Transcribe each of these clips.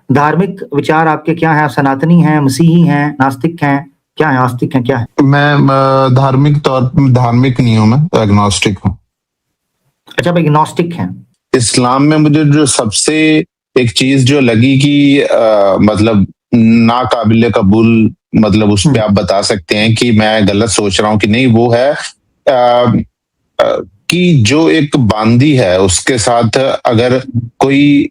धार्मिक विचार आपके क्या हैं? सनातनी हैं, मसीही हैं, नास्तिक हैं, क्या है? आस्तिक हैं, क्या है? मैं धार्मिक नहीं हूँ, मैं एग्नोस्टिक हूँ। अच्छा, भाई एग्नोस्टिक हैं। इस्लाम में मुझे जो सबसे एक चीज जो लगी कि मतलब नाकाबिले कबूल, मतलब उस पे आप बता सकते हैं कि मैं गलत सोच रहा हूँ कि नहीं, वो है कि जो एक बांदी है उसके साथ अगर कोई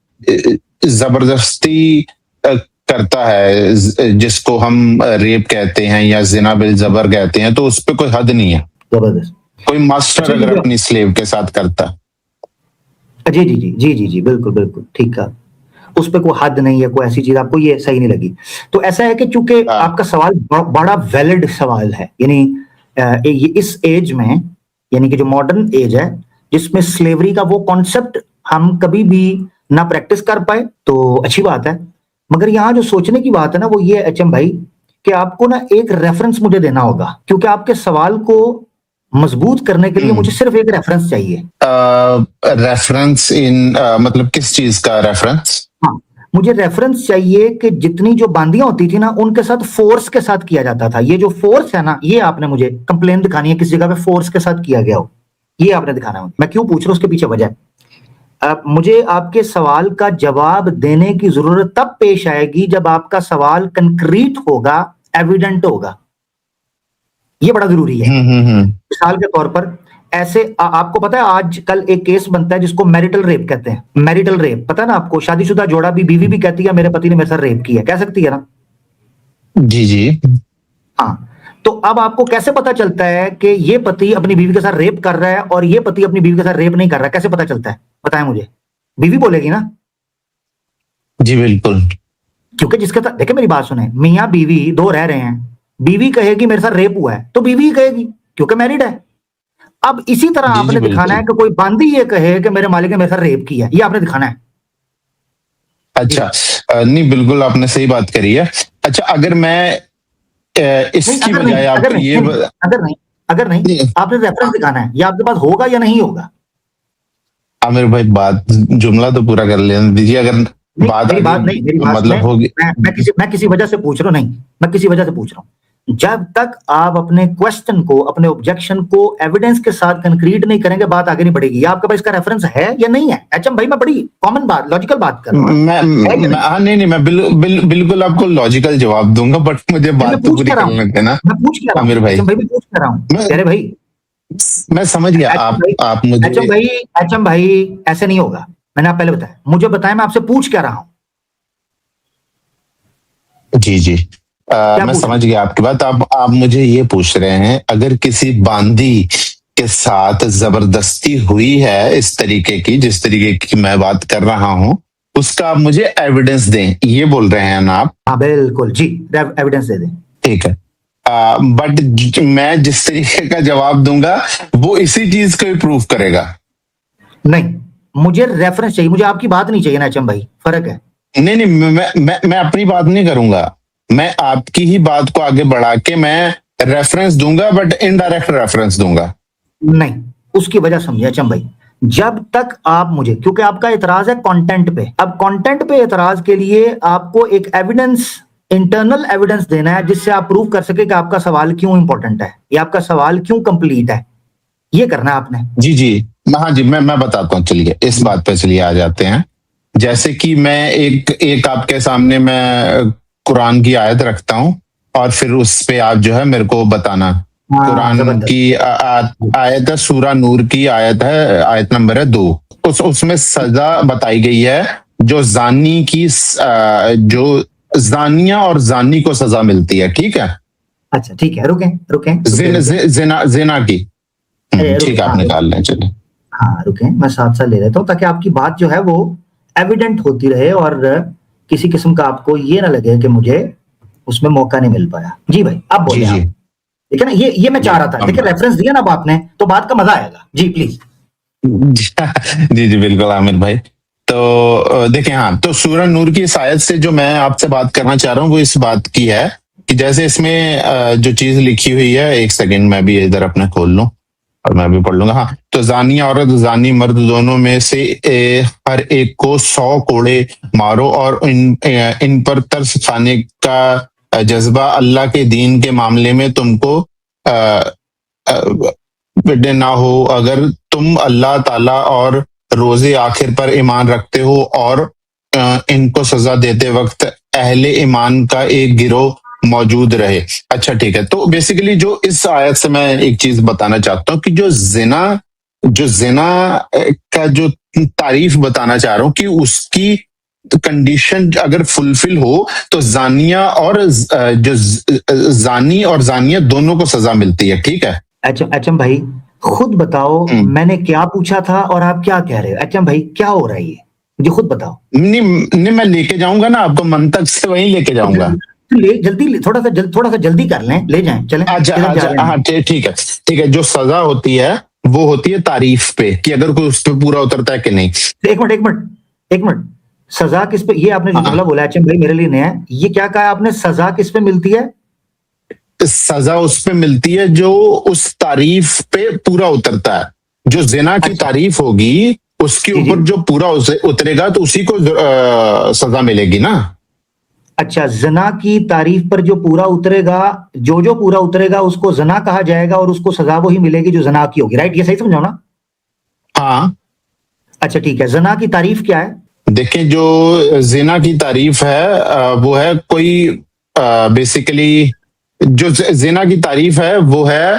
जबरदस्ती करता है, जिसको हम रेप कहते हैं या जिना बिल जबर कहते हैं, तो उस पे कोई हद नहीं है। जबरदस्त। कोई मास्टर अगर अपनी स्लेव के साथ करता, जी जी जी जी जी जी, बिल्कुल बिल्कुल ठीक है, उस पे कोई हद नहीं है, कोई ऐसी चीज आपको ये सही नहीं लगी। तो ऐसा है कि चूंकि आपका सवाल बड़ा वैलिड सवाल है, यानी इस एज में, यानी कि जो मॉडर्न एज है जिसमें स्लेवरी का वो कॉन्सेप्ट हम कभी भी ना प्रैक्टिस कर पाए, तो अच्छी बात है। मगर यहाँ जो सोचने की बात है ना, वो ये एचएम भाई कि आपको ना एक रेफरेंस मुझे देना होगा, क्योंकि आपके सवाल को मजबूत करने के लिए मुझे सिर्फ एक रेफरेंस चाहिए। रेफरेंस इन मतलब किस चीज का रेफरेंस? हाँ, मुझे रेफरेंस चाहिए कि जितनी जो बांदियां होती थी ना, उनके साथ फोर्स के साथ किया जाता था। ये जो फोर्स है ना, ये आपने मुझे कंप्लेन दिखानी है किस जगह पे फोर्स के साथ किया गया हो, ये आपने दिखाना है। मैं क्यों पूछ रहा हूं, उसके पीछे वजह। मुझे आपके सवाल का जवाब देने की जरूरत तब पेश आएगी जब आपका सवाल कंक्रीट होगा, एविडेंट होगा। ये बड़ा जरूरी है। मिसाल के तौर पर ऐसे आपको पता है आजकल एक केस बनता है जिसको मैरिटल रेप कहते हैं। मैरिटल रेप पता है ना आपको? शादीशुदा जोड़ा भी, बीवी भी कहती है मेरे पति ने मेरे साथ रेप किया, कह सकती है ना? जी जी। हाँ, तो अब आपको कैसे पता चलता है कि ये पति अपनी बीवी के साथ रेप कर रहा है और ये पति अपनी बीवी के साथ रेप नहीं कर रहा है? कैसे पता चलता है, बताएं मुझे। बीवी बोलेगी ना? जी बिल्कुल। क्योंकि जिसके साथ, देखिए मेरी बात सुने, मियाँ बीवी दो रह रहे हैं, बीवी कहेगी मेरे साथ रेप हुआ है तो बीवी ही कहेगी क्योंकि मैरिड है। अब इसी तरह आपने दिखाना है कि कोई बांदी ये कहे कि मेरे मालिक ने मेरे साथ रेप किया, ये आपने दिखाना है। अच्छा, नहीं बिल्कुल आपने सही बात करी है। अच्छा, अगर मैं इसकी बजाय आप ये अगर नहीं आपने रेफरेंस दिखाना है, ये आपके पास होगा या नहीं होगा? आमिर भाई बात, जुमला तो पूरा कर लेने दीजिए। अगर मेरी बात मतलब होगी, मैं किसी वजह से पूछ रहा हूँ, नहीं मैं किसी वजह से पूछ रहा हूँ। जब तक आप अपने क्वेश्चन को, अपने ऑब्जेक्शन को एविडेंस के साथ कंक्रीट नहीं करेंगे, बात आगे नहीं बढ़ेगी। आपके पास इसका रेफरेंस है या नहीं है? एचएम भाई मैं बड़ी कॉमन बात, लॉजिकल बात कर रहा हूँ। नहीं मैं बिल्कुल आपको लॉजिकल जवाब दूंगा, बट मुझे बात तो पूरी करने देना। मैं पूछ क्या रहा हूँ, आमिर भाई मैं पूछ क्या रहा हूँ अरे भाई, मैं समझ गया। आप मुझे एचएम भाई ऐसे नहीं होगा, मैंने आप पहले बताया, मुझे बताया मैं आपसे पूछ क्या रहा हूँ। जी जी, मैं समझ गया आपकी बात। आप मुझे ये पूछ रहे हैं, अगर किसी बांदी के साथ जबरदस्ती हुई है इस तरीके की, जिस तरीके की मैं बात कर रहा हूं, उसका आप मुझे एविडेंस दें, ये बोल रहे हैं ना आप? हाँ बिल्कुल जी, एविडेंस दे दें। ठीक है, बट मैं जिस तरीके का जवाब दूंगा वो इसी चीज को ही प्रूव करेगा। नहीं, मुझे रेफरेंस चाहिए, मुझे आपकी बात नहीं चाहिए ना एचएम भाई, फर्क है। नहीं मैं अपनी बात नहीं करूंगा, मैं आपकी ही बात को आगे बढ़ा के मैं रेफरेंस दूंगा, बट इनडायरेक्ट रेफरेंस दूंगा। नहीं, उसकी वजह समझिए एचएम भाई, जब तक आप मुझे, क्योंकि आपका एतराज है कंटेंट पे, अब कंटेंट पे एतराज के लिए आपको एक एविडेंस, इंटरनल एविडेंस देना है जिससे आप प्रूव कर सके कि आपका सवाल क्यों इंपॉर्टेंट है या आपका सवाल क्यों कंप्लीट है। ये करना है आपने। जी जी, हाँ जी, मैं बताता हूँ। चलिए इस बात पे चलिए आ जाते हैं। जैसे कि मैं एक आपके सामने मैं कुरान की आयत रखता हूँ और फिर उस पे आप जो है मेरे को बताना। कुरान की आयत है, सूरा नूर की आयत है, आयत नंबर है 2। उसमें सजा बताई गई है जो जानी की, जो जानिया और जानी को सजा मिलती है। ठीक है, अच्छा ठीक है, रुके जिना की। ठीक है, आप निकाल लें। चलिए हाँ रुके, मैं साथ ले लेता हूँ ताकि आपकी बात जो है वो एविडेंट होती रहे और किसी किस्म का आपको ये ना लगे कि मुझे उसमें मौका नहीं मिल पाया। जी भाई अब बोलिए आप, ठीक है ना? ये मैं चाह रहा था, देखिए रेफरेंस दिया ना आपने तो बात का मजा आएगा। जी प्लीज। जी जी बिल्कुल आमिर भाई। तो देखें, हाँ, तो सूरह नूर की इस आयत से जो मैं आपसे बात करना चाह रहा हूँ वो इस बात की है कि जैसे इसमें जो चीज लिखी हुई है, एक सेकंड मैं भी इधर अपने खोल लूं। और मैं भी पढ़ लूंगा। हाँ, तो जानी औरत जानी मर्द दोनों में से हर एक को 100 कोड़े मारो और इन पर तरस खाने का जज्बा अल्लाह के दीन के मामले में तुमको बिडे ना हो। अगर तुम अल्लाह ताला और रोजे आखिर पर ईमान रखते हो और इनको सजा देते वक्त अहले ईमान का एक गिरोह मौजूद रहे। अच्छा ठीक है, तो बेसिकली जो इस आयत से मैं एक चीज बताना चाहता हूँ कि जो जिना का जो तारीफ बताना चाह रहा हूँ कि उसकी कंडीशन अगर फुलफिल हो तो जानिया और जो जानी और जानिया दोनों को सजा मिलती है। ठीक है, एचएम भाई खुद बताओ मैंने क्या पूछा था और आप क्या कह रहे हो? एचएम भाई क्या हो रहा है ये, मुझे खुद बताओ। नहीं मैं लेके जाऊंगा ना आपको, मंतक से वहीं लेके जाऊंगा। जल्दी थोड़ा सा जल्दी कर लें, ले जाएं, चलें। अच्छा हाँ ठीक है। जो सजा होती है वो होती है तारीफ पे, कि अगर कोई उस पर पूरा उतरता है कि नहीं। एक मिनट, सजा किस पे, ये आपने जो जुमला बोला एचएम भाई मेरे लिए नया है, ये क्या कहा आपने, सजा किस पे मिलती है? सजा उस पे मिलती है जो उस तारीफ पे पूरा उतरता है। जो जिना की तारीफ होगी उसके ऊपर जो पूरा उतरेगा तो उसी को सजा मिलेगी ना। अच्छा, जना की तारीफ पर जो पूरा उतरेगा, जो पूरा उतरेगा उसको जना कहा जाएगा और उसको सजा वही मिलेगी जो जना की होगी, राइट? ये सही समझो ना? हाँ। अच्छा ठीक है, जना की तारीफ क्या है? देखिए, जो जिना की तारीफ है वो है कोई बेसिकली जो जिना की तारीफ है वो है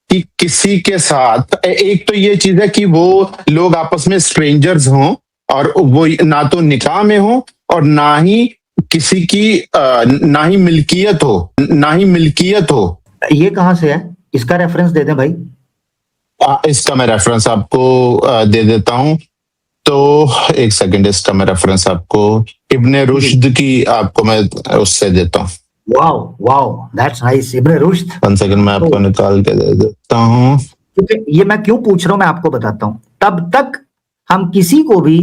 कि किसी के साथ, एक तो ये चीज है कि वो लोग आपस में स्ट्रेंजर्स हों और वो ना तो निकाह में हो और ना ही किसी की ना ही मिल्कियत हो। ये कहां से है? इसका रेफरेंस दे दें भाई। इसका मैं रेफरेंस आपको दे देता हूं। तो एक सेकंड, इसका मैं रेफरेंस आपको इब्ने रुश्द की आपको मैं उससे देता हूँ। Wow that's nice, Ibn Rushd. 1 second मैं आपको निकाल के दे देता हूँ। क्योंकि ये मैं क्यों पूछ रहा हूं मैं आपको बताता हूं। तब तक हम किसी को भी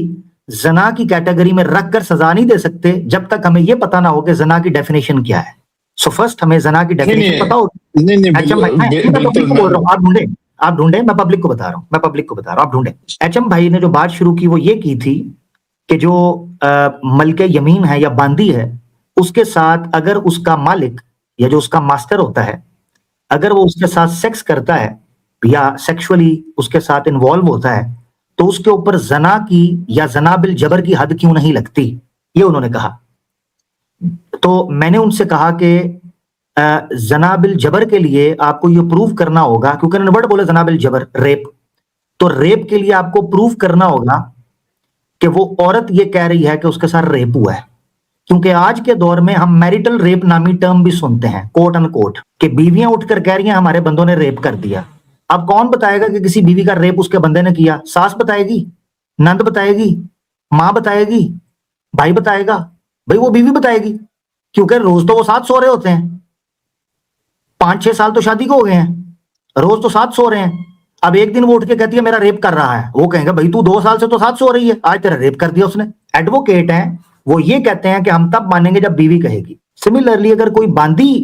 जना की कैटेगरी में रख कर सजा नहीं दे सकते जब तक हमें ये पता ना हो कि जना की डेफिनेशन क्या है। सो फर्स्ट हमें जना की डेफिनेशन पता हो। आप ढूंढे, मैं पब्लिक को बता रहा हूं, आप ढूंढे। एचएम भाई ने जो बात शुरू की वो ये की थी कि जो मलके यमीन है या बांदी है उसके साथ अगर उसका मालिक या जो उसका मास्टर होता है अगर वो उसके साथ सेक्स करता है या सेक्सुअली उसके साथ इन्वॉल्व होता है तो उसके ऊपर जना की या जना बिल जबर की हद क्यों नहीं लगती, ये उन्होंने कहा। तो मैंने उनसे कहा कि जना बिल जबर के लिए आपको ये प्रूव करना होगा, क्योंकि उन्होंने वर्ड बोला जना बिल जबर, रेप। तो रेप के लिए आपको प्रूव करना होगा कि वो औरत ये कह रही है कि उसके साथ रेप हुआ है, क्योंकि आज के दौर में हम मैरिटल रेप नामी टर्म भी सुनते हैं, कोट अन कोट, कि बीवियां उठकर कह रही हैं हमारे बंदों ने रेप कर दिया। अब कौन बताएगा कि किसी बीवी का रेप उसके बंदे ने किया? सास बताएगी, नंद बताएगी, मां बताएगी, भाई बताएगा? भाई वो बीवी बताएगी, क्योंकि रोज तो वो साथ सो रहे होते हैं, 5-6 साल तो शादी को हो गए हैं, रोज तो साथ सो रहे हैं। अब एक दिन वो उठ के कहती है मेरा रेप कर रहा है, वो कहेंगे भाई तू 2 साल से तो साथ सो रही है, आज तेरा रेप कर दिया उसने। एडवोकेट हैं वो, ये कहते हैं कि हम तब मानेंगे जब बीवी कहेगी। सिमिलरली अगर कोई बांदी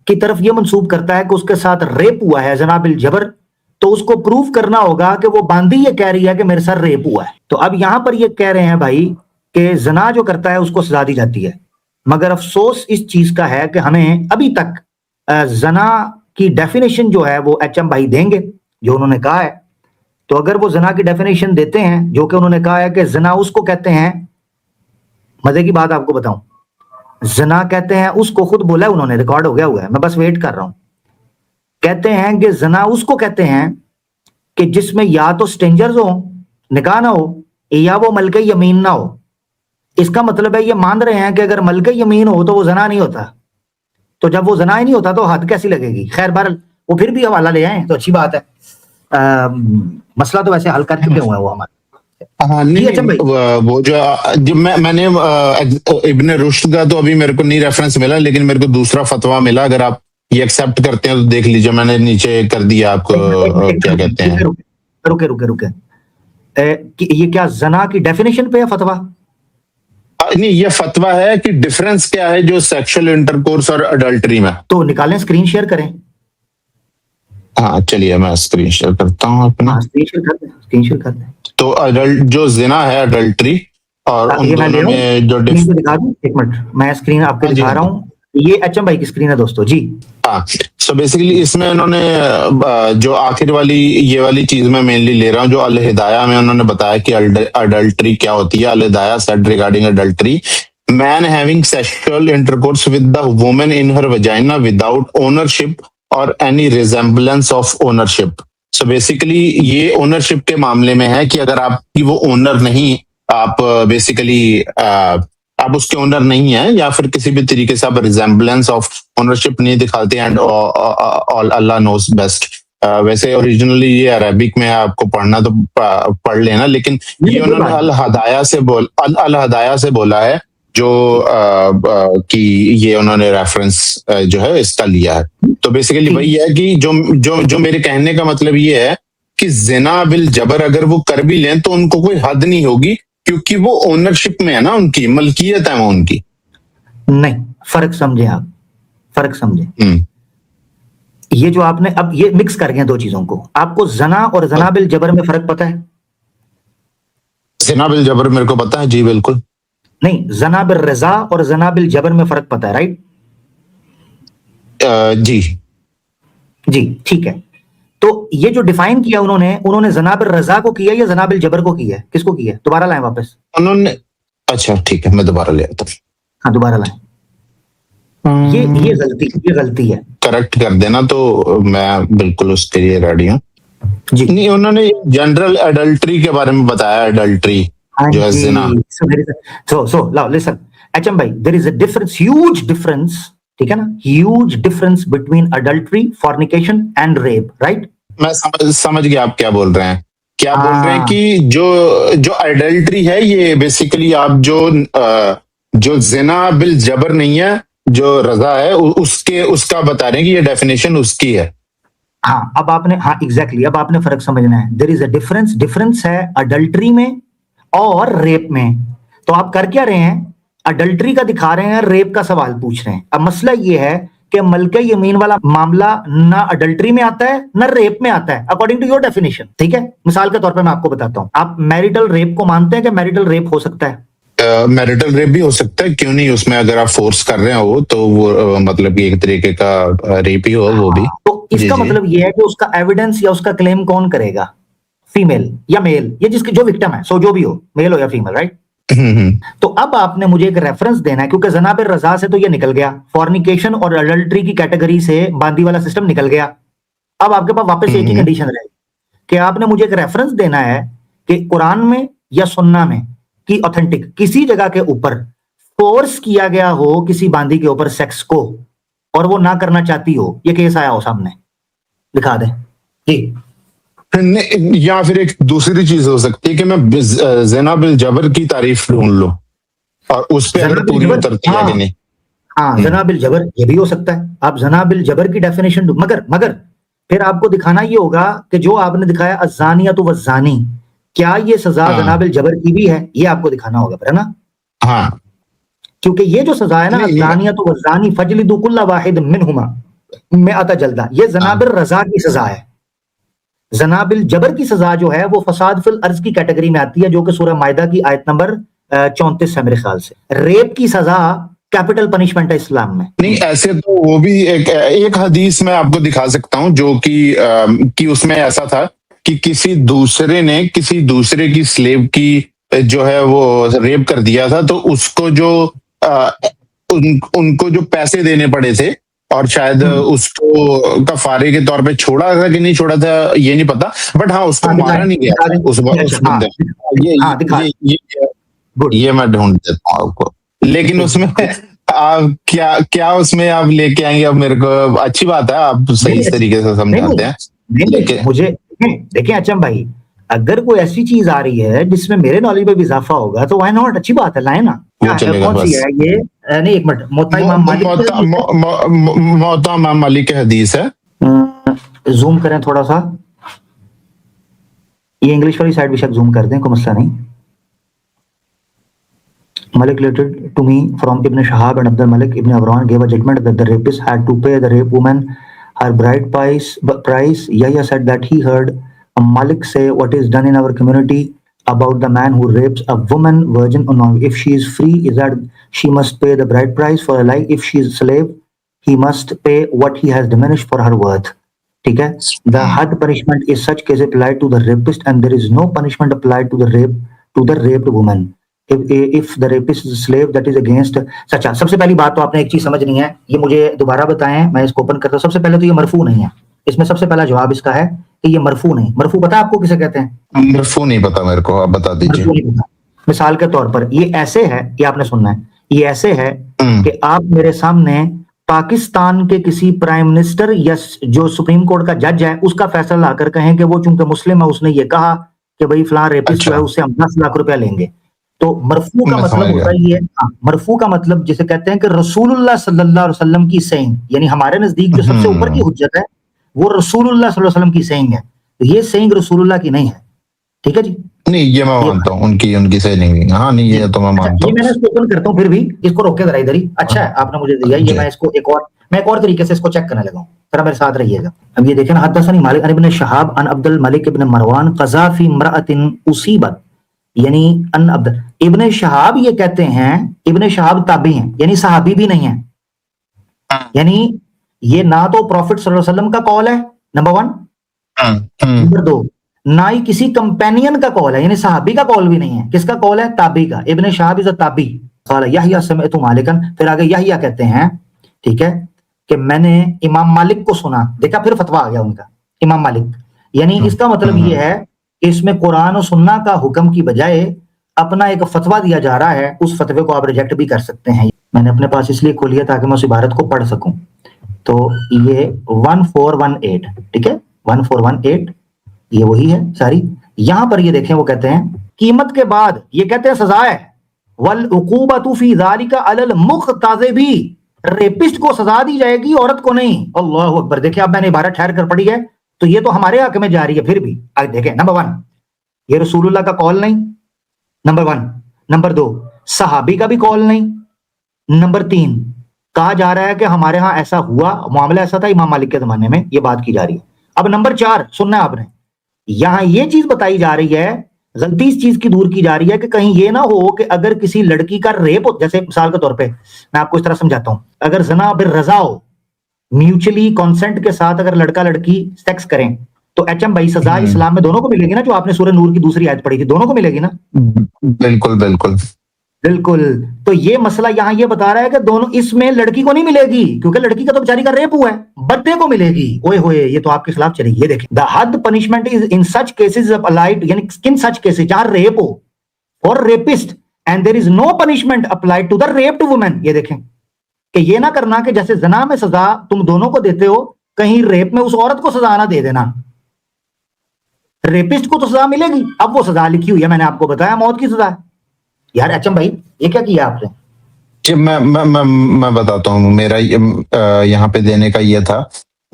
की तरफ ये मंसूब करता है कि उसके साथ रेप हुआ है जना बिल जबर, तो उसको प्रूव करना होगा कि वो बांदी ये कह रही है कि मेरे साथ रेप हुआ है। तो अब यहां पर ये कह रहे हैं भाई कि जना जो करता है उसको सजा दी जाती है, मगर अफसोस इस चीज का है कि हमें अभी तक जना की डेफिनेशन जो है वो एचएम भाई देंगे जो उन्होंने कहा है। तो अगर वो जना की डेफिनेशन देते हैं जो कि उन्होंने कहा है कि जना उसको कहते हैं, मजे की बात आपको बताऊं, जना कहते हैं उसको, खुद बोला है उन्होंने, रिकॉर्ड हो गया हुआ है, मैं बस वेट कर रहा हूं। कहते हैं कि जना उसको कहते हैं कि जिसमें या तो स्ट्रेंजर्स हो, निकाह ना हो, या वो मलके यमीन ना हो। इसका मतलब है ये मान रहे हैं कि अगर मलके यमीन हो तो वो जना नहीं होता, तो जब वो जना ही नहीं होता तो हद कैसी लगेगी? खैर बहरहाल वो फिर भी हवाला ले आए तो अच्छी बात है। मसला तो वैसे हल कर चुके हुए हैं वो हमारे। हाँ नहीं, वो जो मैंने इब्ने रुश्द का तो अभी मेरे को नहीं रेफरेंस मिला, लेकिन मेरे को दूसरा फतवा मिला। अगर आप ये एक्सेप्ट करते हैं तो देख लीजिए, मैंने नीचे कर दिया आपको। क्या कहते हैं, रुके ये क्या जना की डेफिनेशन पे है फतवा? नहीं, ये फतवा है कि डिफरेंस क्या है जो सेक्सुअल इंटरकोर्स और अडल्टरी में। तो निकालें, स्क्रीन शेयर करें। हाँ चलिए मैं स्क्रीन शेयर करता हूँ अपना। हाँ स्क्रीन शेयर कर दें, स्क्रीन शेयर कर दें। तो अडल्ट जो जिना है, अडल्ट्री, और उन ये मैं ले दोनों रहा हूँ, में जो स्क्रीन पे दिखा दूं, एक मिनट मैं स्क्रीन आपके हाँ जी, दिखा हाँ रहा जी। हूँ। ये एचएम भाई की स्क्रीन है दोस्तों जी। हाँ, सो बेसिकली इसमें उन्होंने जो आखिर वाली ये वाली चीज मैं मेनली ले रहा हूँ, जो अल हिदाया में उन्होंने बताया कि अडल्ट्री क्या होती है। Al Hidaya said regarding adultery, man having sexual intercourse with the woman in her vagina without ownership or any resemblance of ownership. So basically ये ओनरशिप के मामले में है कि अगर आपकी वो ओनर नहीं, आप बेसिकली आप उसके ओनर नहीं है, या फिर किसी भी तरीके से आप रिजेम्बलेंस ऑफ ओनरशिप नहीं दिखाते, and all Allah knows best. वैसे ओरिजिनली ये अरबिक में आपको पढ़ना तो पढ़ लेना, लेकिन ये उन्होंने अल हदाया से बोला है, जो कि ये उन्होंने रेफरेंस जो है इसका लिया है। तो बेसिकली वही है कि जो जो जो मेरे कहने का मतलब ये है कि जिना बिल जबर अगर वो कर भी लें तो उनको कोई हद नहीं होगी, क्योंकि वो ओनरशिप में है ना, उनकी मलकियत है वो उनकी। नहीं, फर्क समझे आप, फर्क समझे। ये जो आपने अब ये मिक्स कर गए दो चीजों को। आपको जना और जना बिल जबर में फर्क पता है? जिना बिल जबर मेरे को पता है जी, बिल्कुल। नहीं, जना बिल रजा और जना बिल जबर में फर्क पता है, राइट? जी जी ठीक है। तो ये जो डिफाइन किया उन्होंने जना बिल रजा को किया या जना बिल जबर को किया? किसको किया? दोबारा लाएं वापस। उन्होंने, अच्छा ठीक है मैं दोबारा ले आता हूँ। हाँ दोबारा लाएं। ये गलती है। करेक्ट कर देना तो मैं बिल्कुल उसके लिए रेडी हूँ जी। नहीं, उन्होंने जनरल अडल्ट्री के बारे में बताया, अडल्ट्री जो है जिना। So now listen, HM भाई, there is a difference, huge difference, ठीक है ना? Huge difference between adultery, fornication and rape, right? मैं समझ गया आप क्या बोल रहे हैं। क्या बोल रहे हैं कि जो अडल्ट्री है ये बेसिकली आप जो जिना बिल जबर नहीं है, जो रजा है उसका बता रहे हैं कि ये डेफिनेशन उसकी है। हाँ अब आपने, हाँ एग्जैक्टली, अब आपने फर्क समझना है। देयर इज अ डिफरेंस है अडल्ट्री में और रेप में। तो आप कर क्या रहे हैं? अडल्ट्री का दिखा रहे हैं, रेप का सवाल पूछ रहे हैं। अब मसला ये है कि मलके यमीन वाला मामला ना अडल्ट्री में आता है ना रेप में आता है, अकॉर्डिंग टू योर डेफिनेशन, ठीक है? मिसाल के तौर पर मैं आपको बताता हूं, आप मैरिटल रेप को मानते हैं कि मैरिटल रेप हो सकता है? मैरिटल रेप भी हो सकता है, क्यों नहीं। उसमें अगर आप फोर्स कर रहे हो तो वो मतलब कि एक तरीके का रेप ही हो वो भी। तो इसका मतलब ये है कि उसका एविडेंस या उसका क्लेम कौन करेगा? फीमेल या मेल, ये जिसकी जो विक्टिम है, सो जो भी हो, मेल हो या फीमेल, राइट? तो अब आपने मुझे एक रेफरेंस देना है, क्योंकि जनाब रजा से तो ये निकल गया, फॉर्निकेशन और अडल्ट्री की कैटेगरी से बांदी वाला सिस्टम निकल गया। अब आपके पास वापस एक ही कंडीशन रहेगी कि आपने मुझे एक रेफरेंस देना है कि कुरान में या सुन्ना में कि ऑथेंटिक किसी जगह के ऊपर फोर्स किया गया हो किसी बांदी के ऊपर सेक्स को, और वो ना करना चाहती हो, ये केस आया हो सामने, दिखा दें जी। या फिर एक दूसरी चीज हो सकती है कि मैं ज़िना बिल जबर की तारीफ ढूंढ लूं और उस पे अगर पूरी उतरती है कि नहीं। हाँ जना बिल जबर ये भी हो सकता है। आप जना बिल जबर की डेफिनेशन मगर फिर आपको दिखाना ये होगा कि जो आपने दिखाया अज़ानिया तो वज़ानी, क्या ये सजा जना बिल जबर की भी है? ये आपको दिखाना होगा, है ना? हाँ, क्योंकि ये जो सजा है ना, अज़ानिया तो वज़ानी फजलिदू कुल्ला वाहिद मिनहुमा मिअता जल्दा, ये जना बिल रजा की सजा है। जना बिल जबर की सजा जो है वो फसाद फिल अर्ज की कैटेगरी में आती है, जो कि सूरह मायदा की आयत नंबर 34 है मेरे ख्याल से। रेप की सजा कैपिटल पनिशमेंट है इस्लाम में। नहीं ऐसे तो वो भी एक हदीस में आपको दिखा सकता हूँ जो कि उसमें ऐसा था कि किसी दूसरे ने किसी दूसरे की स्लेव की जो है वो रेप कर दिया था, तो उसको जो उनको जो पैसे देने पड़े थे, और शायद उसको कफारे के तौर पे छोड़ा था कि नहीं छोड़ा था ये नहीं पता, बट हाँ उसको मारा नहीं गया था उस बंदे। ये मैं ढूंढ देता हूँ आपको, लेकिन उसमें आप क्या उसमें आप लेके आएंगे? अब मेरे को अच्छी बात है, आप सही तरीके से समझाते हैं। लेकिन मुझे देखिए अचम भाई, अगर कोई ऐसी चीज आ रही है जिसमें मेरे नॉलेज में भी इजाफा होगा तो व्हाई नॉट, अच्छी बात है, लाए ना। वो चलेगा बस। है ये नहीं, एक मिनट, मोता इमाम मालिक की हदीस है। जूम करें थोड़ा सा, ये इंग्लिश वाली साइड भी शायद जूम कर दें, कोई मसला नहीं। Malik related to me from Ibn Shahab and Abdul Malik Ibn Avran gave a judgment that the rapist had to pay the rape woman her bride price. Yahya said that he heard Malik say what is done in our community about the man who rapes a woman virgin or not. If she is free, is that she must pay the bride price for a lie? If she is a slave, he must pay what he has diminished for her worth. ठीक है? The had punishment is such case applied to the rapist, and there is no punishment applied to the raped woman. If the rapist is a slave, that is against. अच्छा, सबसे पहली बात तो आपने एक चीज समझनी है, ये मुझे दोबारा बताएं, मैं इसको ओपन करता हूं। सबसे पहले तो ये मरफू नहीं है, इसमें सबसे पहला जवाब इसका है कि ये मरफू नहीं। मरफू पता है आपको किसे कहते हैं? मरफू नहीं पता मेरे को, आप बता दीजिए। मरफू नहीं पता। मिसाल के तौर पर ये ऐसे है, ये आपने सुनना है, ये ऐसे है कि आप मेरे सामने पाकिस्तान के किसी प्राइम मिनिस्टर या जो सुप्रीम कोर्ट का जज है उसका फैसला लाकर कहें कि वो चूंकि मुस्लिम है, उसने ये कहा कि भाई फलां रेपिस्ट जो है उससे हम 10 लाख रुपया लेंगे। तो मरफू का मतलब होता है ये, मरफू का मतलब जिसे कहते हैं कि रसूलुल्लाह सल्लल्लाहु अलैहि वसल्लम की सेइंग, यानी हमारे नजदीक जो सबसे ऊपर की हुज्जत है वो रसूलुल्लाह सल्लल्लाहु अलैहि वसल्लम की सेइंग है। तो ये सेइंग रसूलुल्लाह की नहीं है, ठीक है जी? नहीं, ये मैं मानता हूँ, उनकी सही नहीं। हाँ नहीं, ये तो मैं मानता हूँ। मैं इसको ओपन करता हूँ, फिर भी इसको रोके जरा इधर ही। अच्छा है आपने मुझे दिया ये, मैं इसको एक और तरीके से इसको चेक करने लगा हूँ, जरा मेरे साथ रहिएगा। अब ये देखें ना, हदसनी मालिक इब्न शहाब अन अब्दुल मलिक इब्न मरवान क़ज़ा फी इम्रअतिन उसीबत, यानी अन अब्द इब्न शहाब ये कहते हैं, इब्न शहाब ताबी हैं, यानी सहाबी भी नहीं है, यानी ये ना तो प्रॉफिट सल्लल्लाहु अलैहि वसल्लम का कॉल है, नंबर 1, नंबर 2 ना ही किसी कंपेनियन का कॉल है, यानी सहाबी का कॉल भी नहीं है। किसका कॉल है? ताबी का। इब्न शहाब इज अ ताबी। क़ाल यहया समिअतु मालिकन, फिर आगे यहया कहते हैं, ठीक है, कि मैंने इमाम मालिक को सुना। देखा, फिर फतवा आ गया उनका, इमाम मालिक। यानी इसका मतलब ये है कि इसमें कुरान और सुन्ना का हुक्म की बजाय अपना एक फतवा दिया जा रहा है, उस फतवे को आप रिजेक्ट भी कर सकते हैं। मैंने अपने पास इसलिए खोल लिया ताकि मैं उस इबारत को पढ़ सकूं। तो ये 1418, ठीक है, 1418 ये वही है सारी। यहां पर ये देखें, वो कहते हैं कीमत के बाद, ये कहते हैं सजा है, वल उकूबतु फी ज़ालिका अलल मुख्ताज़िबी, रेपिस्ट को सजा दी जाएगी, औरत को नहीं। अल्लाहु अकबर। देखिए, अब मैंने इबारत ठहर कर पढ़ी है, तो ये तो हमारे हक में जा रही है, फिर भी आगे देखें। नंबर 1 ये रसूलुल्लाह का कॉल नहीं, नंबर 1। नंबर 2 सहाबी का भी कॉल नहीं। नंबर 3 कहा जा रहा है कि हमारे यहां ऐसा हुआ, मामला ऐसा था इमाम मालिक के जमाने में, ये बात की जा रही है। अब नंबर 4 सुनना है आपने, यहां ये चीज बताई जा रही है, गलती इस चीज की दूर की जा रही है कि कहीं ये ना हो कि अगर किसी लड़की का रेप हो, जैसे मिसाल के तौर पे मैं आपको इस तरह समझाता हूं, अगर ज़ना बिर रज़ा हो, म्यूचुअली कंसेंट के साथ अगर लड़का लड़की सेक्स करें, तो एचएम भाई सजा इस्लाम में दोनों को मिलेगी ना, जो आपने सूरह नूर की दूसरी आयत पढ़ी थी, दोनों को मिलेगी ना? बिल्कुल बिल्कुल बिल्कुल। तो ये मसला यहां ये बता रहा है कि दोनों, इसमें लड़की को नहीं मिलेगी क्योंकि लड़की का तो बेचारी का रेप हुआ है, बच्चे को मिलेगी। ओए होए, ये तो आपके खिलाफ चलेगी। ये देखें, द हद punishment is in such cases applied, यानी इन सच केसेस जहां रेप हो और rapist, and there is no punishment applied to the raped woman. ये देखें कि ये ना करना कि जैसे जना में सजा तुम दोनों को देते हो, कहीं रेप में उस औरत को सजा ना दे देना। रेपिस्ट को तो सजा मिलेगी, अब वो सजा लिखी हुई है, मैंने आपको बताया, मौत की सजा। यार एचएम भाई, ये क्या किया आपने? जी, मैं बताता हूँ। मेरा यहाँ पे देने का ये था,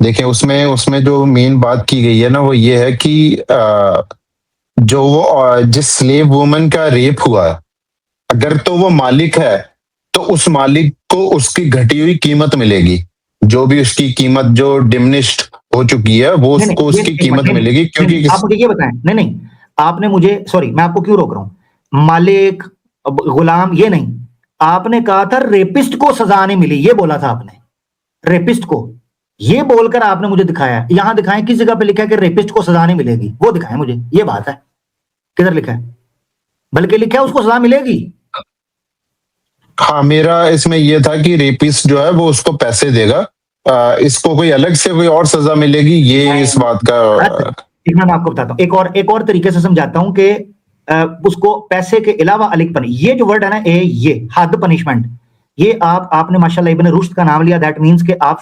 देखिए उसमें जो मेन बात की गई है ना, वो ये है कि जो वो जिस स्लेव वुमन का रेप हुआ, अगर तो वो मालिक है तो उस मालिक को उसकी घटी हुई कीमत मिलेगी, जो भी उसकी कीमत जो डिमिनिश्ड हो चुकी है वो उसको उसकी कीमत मिलेगी। क्योंकि आप मुझे ये बताएं, नहीं आपने मुझे, सॉरी मैं आपको क्यों रोक रहा हूं, मालिक गुलाम ये नहीं, आपने कहा था रेपिस्ट को सजा नहीं मिली, ये बोला था आपने, रेपिस्ट को, ये बोलकर आपने मुझे दिखाया। यहां दिखाएं किस जगह पे लिखा है कि रेपिस्ट को सजा नहीं मिलेगी, वो दिखाएं मुझे, ये बात है, किधर लिखा है? बल्कि लिखा है उसको सजा मिलेगी। हाँ, मेरा इसमें यह था कि रेपिस्ट जो है वो उसको पैसे देगा, इसको कोई अलग से कोई और सजा मिलेगी, ये इस बात का। मैं आपको बताता हूँ, एक और तरीके से समझाता हूं कि उसको पैसे के अलावा अलग पनी, ये जो वर्ड है ना, ये हद पनिशमेंट, ये आपने माशाल्लाह इब्न रुश्द का नाम लिया, दैट मींस कि आप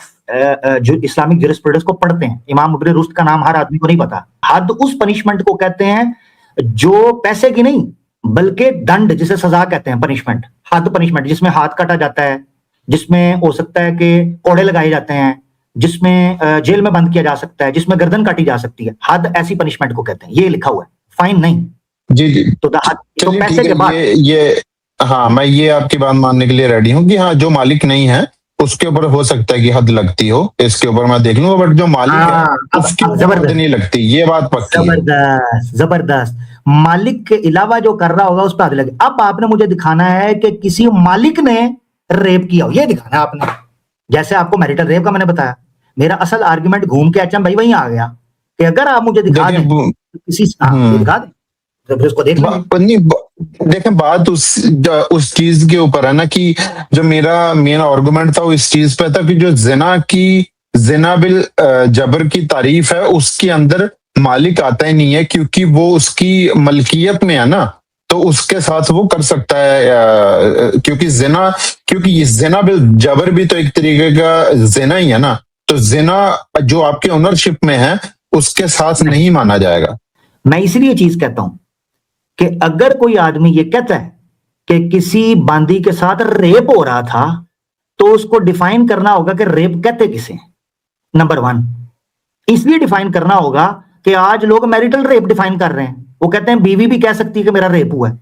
जो इस्लामिक ज्यूरिस्प्रूडेंस को पढ़ते हैं। इमाम इब्न रुश्द का नाम हर आदमी को नहीं पता। हद उस पनिशमेंट को कहते हैं जो पैसे की नहीं बल्कि दंड, जिसे सजा कहते हैं, पनिशमेंट, हद पनिशमेंट, जिसमें हाथ काटा जाता है, जिसमें हो सकता है कि कोड़े लगाए जाते हैं, जिसमें जेल में बंद किया जा सकता है, जिसमें गर्दन काटी जा सकती है, हद ऐसी पनिशमेंट को कहते हैं। ये लिखा हुआ है, फाइन नहीं। जी जी, तो पैसे के बाद ये हाँ, मैं ये आपकी बात मानने के लिए रेडी हूँ कि हाँ, जो मालिक नहीं है उसके ऊपर हो सकता है कि हद लगती हो, इसके ऊपर मैं देख लूंगा, बट जो मालिक है हाँ, उसके अब ऊपर हद जबरदस्त, नहीं लगती, ये बात पक्की है। जबरदस्त, जबरदस्त। मालिक के अलावा जो कर रहा होगा उस पर हद लगे। अब आपने मुझे दिखाना है कि किसी मालिक ने रेप किया हो, ये दिखाना है आपने। जैसे आपको मैरिटल रेप का मैंने बताया, मेरा असल आर्ग्यूमेंट घूम के एचएम भाई वहीं आ गया कि अगर आप मुझे दिखा देखिए दें किसी, हाँ ये दिखा दें तो फिर उसको देख लेंगे। नहीं देखें, बात उस चीज के ऊपर है ना, कि जो मेरा मेन आर्गुमेंट था वो इस चीज पे था कि जो जिना बिल जबर की तारीफ है, उसके अंदर मालिक आता ही नहीं है, क्योंकि वो उसकी मलकियत में है ना, तो उसके साथ वो कर सकता है। क्योंकि ये जिना बिल जबर भी तो एक तरीके का जिना ही है ना, तो जिना जो आपके ओनरशिप में है उसके साथ नहीं माना जाएगा। मैं इसलिए चीज कहता हूं कि अगर कोई आदमी ये कहता है कि किसी बांदी के साथ रेप हो रहा था, तो उसको डिफाइन करना होगा कि रेप कहते किसे। नंबर वन, इसलिए डिफाइन करना होगा कि आज लोग मैरिटल रेप डिफाइन कर रहे हैं। वो कहते हैं बीवी भी कह सकती है कि मेरा रेप हुआ है।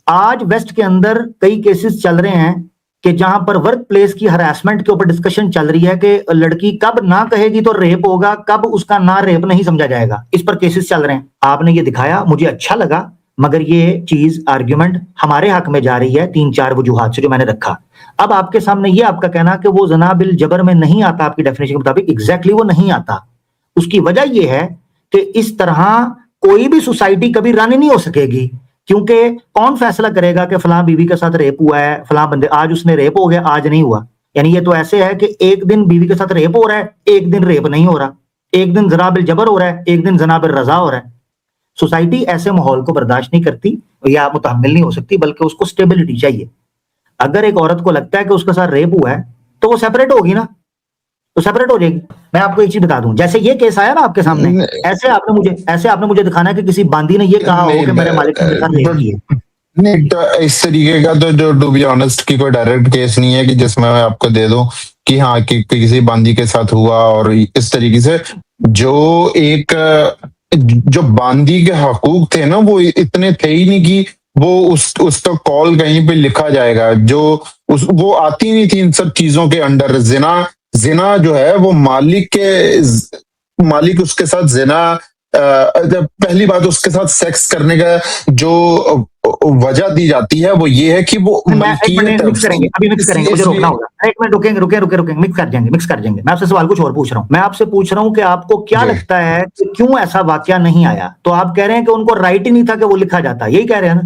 आज वेस्ट के अंदर कई केसेस चल रहे हैं कि जहां पर वर्क प्लेस की हरासमेंट के ऊपर डिस्कशन चल रही है कि लड़की कब ना कहेगी तो रेप होगा, कब उसका ना रेप नहीं समझा जाएगा। इस पर केसेस चल रहे हैं। आपने ये दिखाया, मुझे अच्छा लगा, मगर ये चीज आर्ग्यूमेंट हमारे हक में जा रही है 3-4 वजूहात से जो मैंने रखा। अब आपके सामने ये आपका कहना कि वो जना बिल जबर में नहीं आता, आपकी डेफिनेशन के मुताबिक एग्जैक्टली वो नहीं आता। उसकी वजह यह है कि इस तरह कोई भी सोसाइटी कभी रन नहीं हो सकेगी, क्योंकि कौन फैसला करेगा कि फलां बीवी के साथ रेप हुआ है, फलां बंदे आज उसने रेप हो गया आज नहीं हुआ। यानी ये तो ऐसे है कि एक दिन बीवी के साथ रेप हो रहा है, एक दिन रेप नहीं हो रहा, एक दिन जना बिल जबर हो रहा है, एक दिन जना बिल रजा हो रहा है। सोसाइटी ऐसे माहौल को बर्दाश्त नहीं करती या मुतहम्मिल नहीं हो सकती, बल्कि उसको स्टेबिलिटी चाहिए। अगर एक औरत को लगता है कि उसके साथ रेप हुआ है तो वो सेपरेट होगी ना, तो सेपरेट हो जाएगी। मैं आपको एक चीज बता दूं, जैसे ये केस आया ना आपके सामने, ऐसे आपने मुझे दिखाना है कि किसी बांदी ने ये कहा हो कि मेरे मालिक ने मेरे साथ रेप किया। नहीं, तो इस तरीके का तो जो टू बी ऑनेस्ट की कोई डायरेक्ट केस नहीं है कि जिसमें मैं आपको दे दूं कि हाँ कि किसी बांदी के साथ हुआ। और इस तरीके से जो बांदी के हकूक थे ना, वो इतने थे ही नहीं कि वो उसका कॉल कहीं पे लिखा जाएगा। वो आती नहीं थी इन सब चीजों के अंडर। जिना जो है वो मालिक उसके साथ जिना, पहली बात उसके साथ सेक्स करने का जो वजह दी जाती है वो ये है कि वो मलकियत मिक्स करेंगे, अभी मिक्स करेंगे, मुझे रोकना होगा। एक मिनट रुकेंगे, मिक्स कर जाएंगे। मैं आपसे सवाल कुछ और पूछ रहा हूँ। मैं आपसे पूछ रहा हूँ कि आपको क्या लगता है कि क्यों ऐसा वाकया नहीं आया? तो आप कह रहे हैं कि उनको राइट ही नहीं था कि वो लिखा जाता, यही कह रहे हैं ना?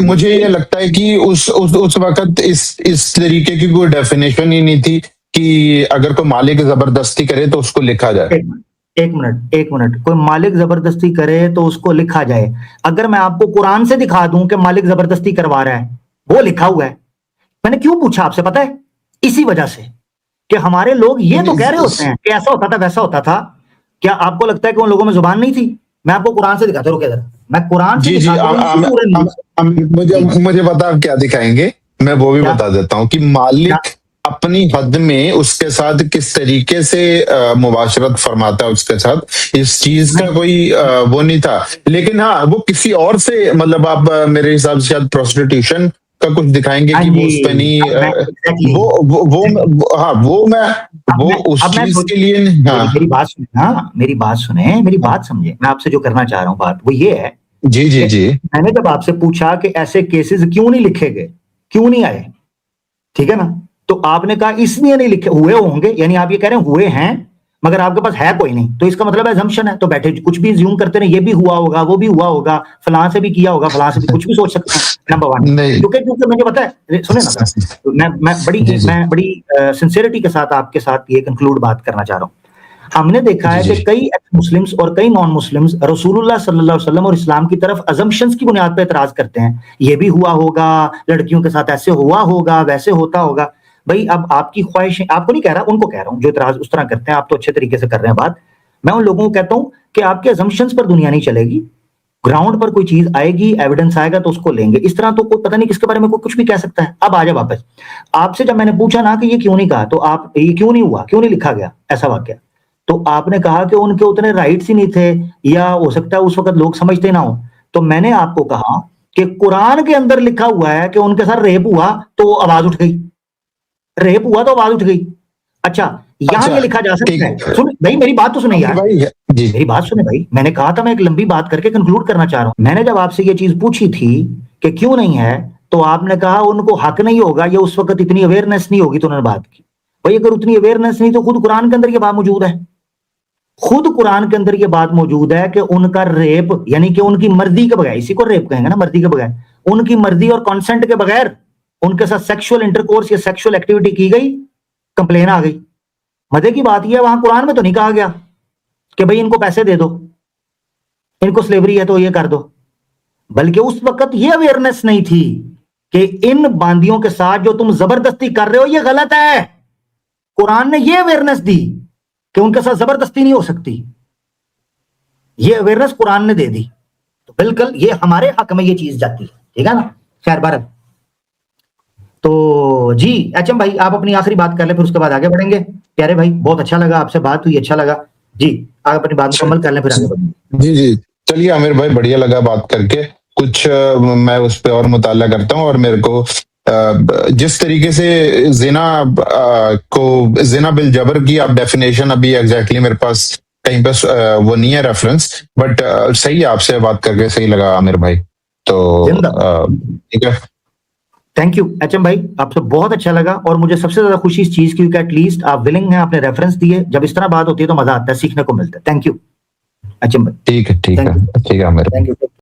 मुझे ये लगता है कि उस वक्त इस तरीके की कोई डेफिनेशन ही नहीं थी कि अगर कोई मालिक जबरदस्ती करे तो उसको लिखा जाए। एक मिनट, कोई मालिक जबरदस्ती करे तो उसको लिखा जाए। अगर मैं आपको कुरान से दिखा दूं कि मालिक जबरदस्ती करवा रहा है, वो लिखा हुआ है। मैंने क्यों पूछा आपसे पता है? इसी वजह से कि हमारे लोग ये तो कह रहे होते हैं कि ऐसा होता था वैसा होता था। क्या आपको लगता है कि उन लोगों में जुबान नहीं थी? मैं आपको कुरान से दिखाता हूं, रुकिए जरा, मैं कुरान से मुझे बता आप क्या दिखाएंगे, मैं वो भी बता देता हूँ कि मालिक अपनी हद में उसके साथ किस तरीके से मुबाशरत फरमाता है उसके साथ। इस चीज का कोई वो नहीं था। लेकिन हाँ, वो किसी और से, मतलब आप मेरे हिसाब से शायद प्रोस्टिट्यूशन का कुछ दिखाएंगे कि वो उस पे नहीं, वो उस चीज के लिए। हाँ, मेरी बात सुने, मेरी बात समझे। मैं आपसे जो करना चाह रहा हूँ बात वो ये है, जी मैंने जब आपसे पूछा कि ऐसे केसेस क्यों नहीं लिखे गए, क्यों नहीं आए, ठीक है ना, तो आपने कहा इसलिए नहीं लिखे, हुए होंगे। यानी आप ये कह रहे हैं हुए हैं मगर आपके पास है कोई नहीं, तो इसका मतलब असम्पशन है। तो बैठे कुछ भी ज्यूम करते रहे, ये भी हुआ होगा, वो भी हुआ होगा, फलां से भी किया होगा, फलां से भी, कुछ भी सोच सकते हैं। नंबर वन, क्योंकि मुझे पता है, सुने ना, मैं बड़ी सिंसियरिटी के साथ आपके साथ ये कंक्लूड बात करना चाह रहा हूँ। हमने देखा है कि कई मुस्लिम्स और कई नॉन मुस्लिम्स रसूलुल्लाह सल्लल्लाहु अलैहि वसल्लम और इस्लाम की तरफ अजम्पशंस की बुनियाद पर एतराज करते हैं। ये भी हुआ होगा, लड़कियों के साथ ऐसे हुआ होगा, वैसे होता होगा। भाई अब आपकी ख्वाहिश, आपको नहीं कह रहा, उनको कह रहा हूं जो इतराज उस तरह करते हैं। आप तो अच्छे तरीके से कर रहे हैं बात। मैं उन लोगों को कहता हूं कि आपके अजम्पशंस पर दुनिया नहीं चलेगी। ग्राउंड पर कोई चीज आएगी, एविडेंस आएगा तो उसको लेंगे। इस तरह तो कोई पता नहीं किसके बारे में कोई कुछ भी कह सकता है। अब आ जाए वापस आपसे, जब मैंने पूछा ना कि ये क्यों नहीं कहा, तो आप ये क्यों नहीं हुआ, क्यों नहीं लिखा गया ऐसा वाक्य, तो आपने कहा कि उनके उतने राइट्स ही नहीं थे, या हो सकता है उस वक्त लोग समझते ना हो। तो मैंने आपको कहा कि कुरान के अंदर लिखा हुआ है कि उनके साथ रेप हुआ, तो आवाज उठ गई, रेप हुआ तो आवाज उठ गई। अच्छा, यहां अच्छा, ये लिखा जा सकता ठीक है, है। सुन भाई मेरी बात तो सुने यार, भाई जी मेरी बात सुने भाई, मैंने कहा था मैं एक लंबी बात करके कंक्लूड करना चाह रहा हूं। मैंने जब आपसे ये चीज पूछी थी कि क्यों नहीं है, तो आपने कहा उनको हक नहीं होगा, ये उस वक्त इतनी अवेयरनेस नहीं होगी, तो उन्होंने बात की। भाई अगर उतनी अवेयरनेस नहीं तो खुद कुरान के अंदर ये बात मौजूद है, खुद कुरान के अंदर ये बात मौजूद है कि उनका रेप यानी कि उनकी मर्जी के बगैर, इसी को रेप कहेंगे ना, मर्जी के बगैर, उनकी मर्जी और कंसेंट के बगैर उनके साथ सेक्सुअल इंटरकोर्स या सेक्सुअल एक्टिविटी की गई, कंप्लेन आ गई। मजे की बात यह वहां कुरान में तो नहीं कहा गया कि भाई इनको पैसे दे दो, इनको स्लेवरी है तो ये कर दो, बल्कि उस वक्त ये अवेयरनेस नहीं थी कि इन बांदियों के साथ जो तुम जबरदस्ती कर रहे हो ये गलत है। कुरान ने ये अवेयरनेस दी कि उनके साथ जबरदस्ती नहीं हो सकती, ये अवेयरनेस कुरान ने दे दी, तो बिल्कुल ये हमारे हक में ये चीज जाती है, ठीक है ना। खैर भारत, तो जी एचएम भाई आप अपनी आखिरी बात कर ले, फिर उसके बाद आगे बढ़ेंगे। प्यारे भाई बहुत अच्छा लगा आपसे बात हुई, अच्छा लगा जी, आप अपनी बात मुकम्मल कर लें फिर आगे बढ़ेंगे। जी जी, चलिए आमिर भाई, बढ़िया लगा बात करके। कुछ मैं उस पे और मुताला करता हूँ, और मेरे को जिस तरीके से जिना को जिना बिल जबर की आप डेफिनेशन अभी एग्जैक्टली मेरे पास कहीं पे वो नहीं है रेफरेंस, बट सही है, आपसे बात करके सही लगा आमिर भाई। तो ठीक है, थैंक यू एचएम भाई, आपसे बहुत अच्छा लगा, और मुझे सबसे ज्यादा खुशी इस चीज की कि एटलीस्ट आप विलिंग हैं, आपने रेफरेंस दिए। जब इस तरह बात होती है तो मजा आता है, सीखने को मिलता है। थैंक यू एचएम भाई। ठीक है, ठीक Thank है, ठीक है आमिर भाई। Thank you.